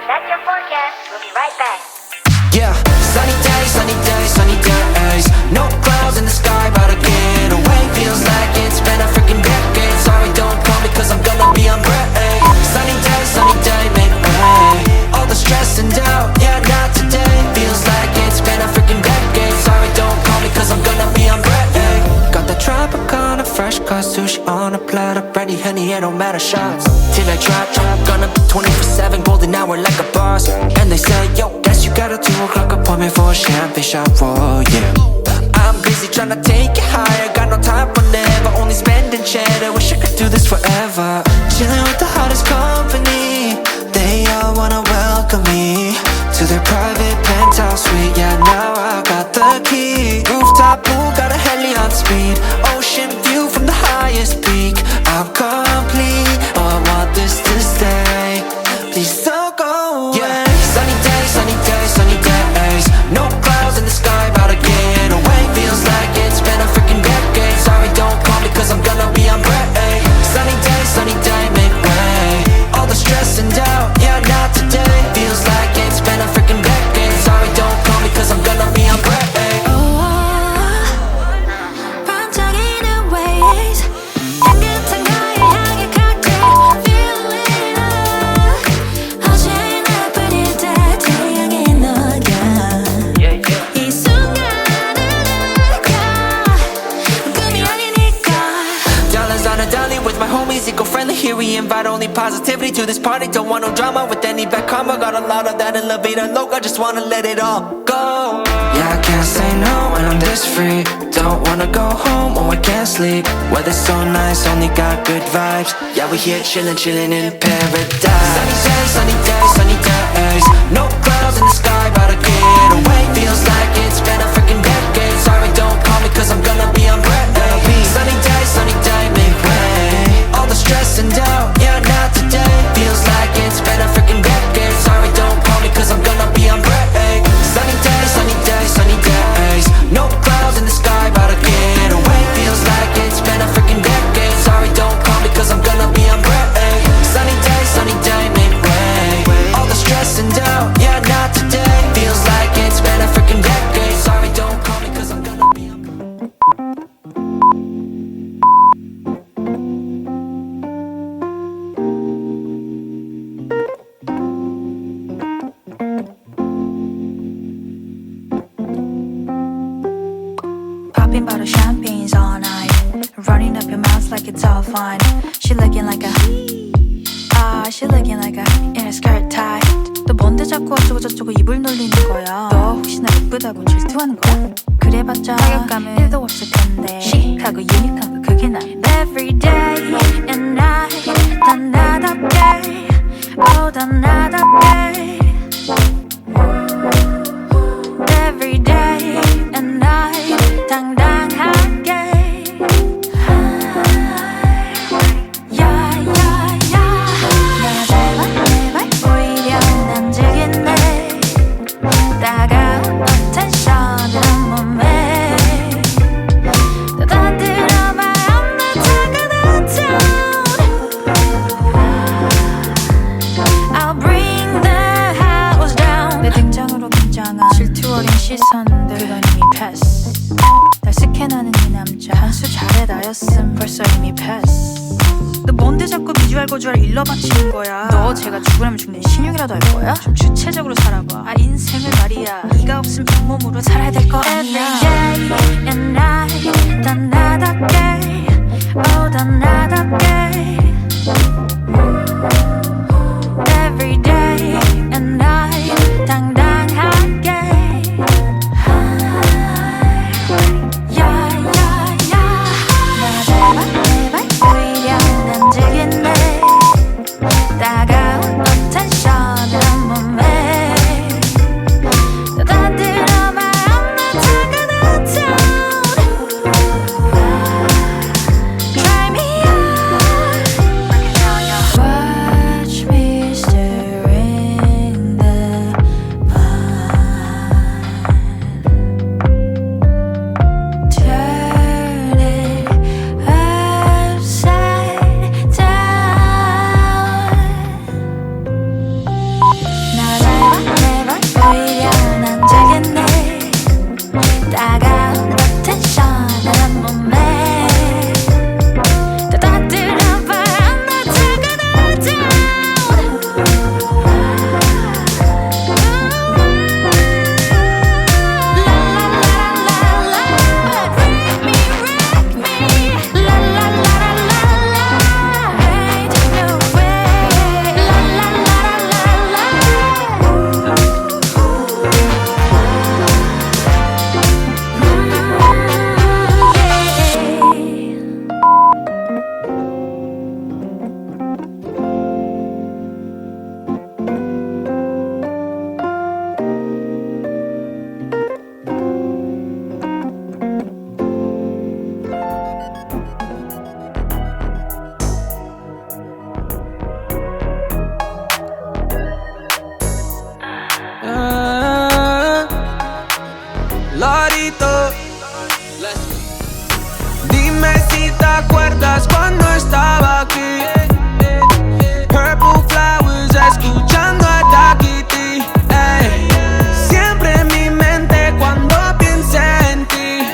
That's your forecast. We'll be right back. Yeah, sunny days, sunny days, sunny days. No clouds in the sky, about to get away. Feels like it's been a freaking decade. Sorry, don't call me cause I'm gonna be on break. Sunny day, make way. All the stress and doubt, yeah, not today. Feels like it's been a freaking decade. Sorry, don't call me cause I'm gonna be on break. Got the Tropicana, fresh cut sushi on a platter. Brandy, honey, it don't matter, shots till I drop. Gonna be 24/7, golden hour like a boss. And they say, yo, guess you got a 2 o'clock appointment for a champagne shot, whoa, yeah. I'm busy tryna take it higher, got no time for never, only spending cheddar. Wish I could do this forever. Chilling with the hottest company, they all wanna welcome me to their private penthouse suite. Yeah, now I got the key. Rooftop pool, got a heli on speed. Ocean view from the highest peak. I'm complete, oh, I want this to stay. Please don't go away. Yeah. Sunny days, sunny days, sunny days. No clouds in the sky, about to get away. Feels like it's been a freaking decade. Sorry, don't call me cause I'm gonna be on break. Sunny day, make way. All the stress and doubt, yeah, not today. Feels like it's been a freaking decade. Sorry, don't call me cause I'm gonna be on break. 반짝이는 waves 깨끗한 너를 향해 cocktail feeling 어제나 뿐일 때 태양이 너야 이 순간을 느껴 꿈이 아니니까 Dollars on a dolly with my homies, eco-friendly. Here we invite only positivity to this party. Don't want no drama with any bad karma. Got a lot of that in La Vida Loca, just wanna let it all go. Yeah, I can't say no when I'm this free. Don't wanna go home or I can't sleep. Weather's so nice, only got good vibes. Yeah, we here chillin', chillin' in paradise. Sunny days, sunny days. No clouds in the sky, about to get away. Feels like it's been a freaking decade. Sorry, don't call me cause I'm gonna be on break. Sunny day, make way. All the stress and doubt, yeah, not today. Feels like it's been a freaking decade. Sorry, don't call me cause I'm gonna be on break. Sunny days, sunny days. No clouds in the sky, about to get away. Feels like it's been a freaking decade. Sorry, don't call me cause I'm gonna be on break. Sunny day, make way. All the stress and doubt, yeah, not today. Feels like it's been a freaking decade. Sorry, don't call me cause I'm gonna be on break. Popping bottle champagnes all night running up your mouth like it's all fine she looking like a she looking like a in a skirt tie 너 뭔데 자꾸 어쩌고 저쩌고 입을 놀리는 거야 너 혹시 나 예쁘다고 질투하는 거야 그래봤자 타격감은 1도 없을 텐데 시크하고 유니크한 거 그게 난 Every day and night 다 나답게 oh 다 나답게 Every day and night 당당하게 야야야 나 제발 오히려 난 즐긴네 따가운 attention이란 몸에 떠들어 마음 나 차가운 town I'll bring the house down 내 등장으로 긴장한 질투 어린 시선들 그건 이미 패스 날 스캔하는 이 남자 한수 잘해 나였음 벌써 이미 패스 너 뭔데 자꾸 비주얼 고주얼 일러 바치는 거야 너 제가 죽으라면 죽는 신용이라도 할 거야? 좀 주체적으로 살아봐 아 인생을 말이야 네가 없으면 빈몸으로 살아야 될 거 아니야 Every day and night 다 나답게 oh 다 나답게 Every day and night 당당하게 야야야 나 제발 오히려 난 즐긴네 따가운 attention이란 몸에 떠들어 마음 나 차가운 town Try me out Watch me stir poquito. Dime si te acuerdas cuando estaba aquí. Purple flowers, escuchando a Takiti. Ey. Siempre en mi mente cuando piense en ti,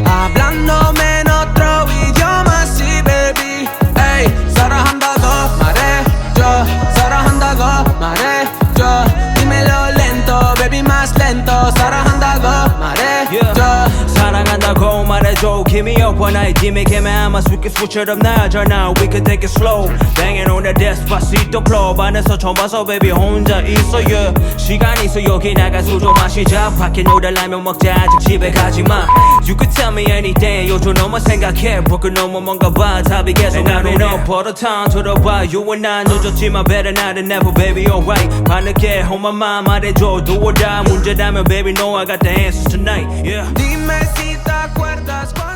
hablándome en otro idioma, sí, baby. Ey, 사랑한다고 말해줘, 사랑한다고 말해줘. dímelo lento, baby, más lento. 사랑한다고 말해줘. 사랑한다고 말해줘. Keep me up when I give me 아마 수기수처럼 나잖아. We could take it slow. Banging on the despacito flow. 반에서 처음 봐서 baby 혼자 있어 yeah. 시간 있어 여기 나가 술 좀 마시자. 밖에 놀달라면 먹자 아직 집에 가지마. You could tell me anything 요즘 너만 생각해. broken 너무 뭔가 봐 답이 계속 나오네. 버릇한 들어봐. You and I 늦었지만 better not than never baby alright. 밤늦게 on my mind 말해줘. do or die 문제라면 baby no I got the answers tonight yeah. Dime si te acuerdas cuando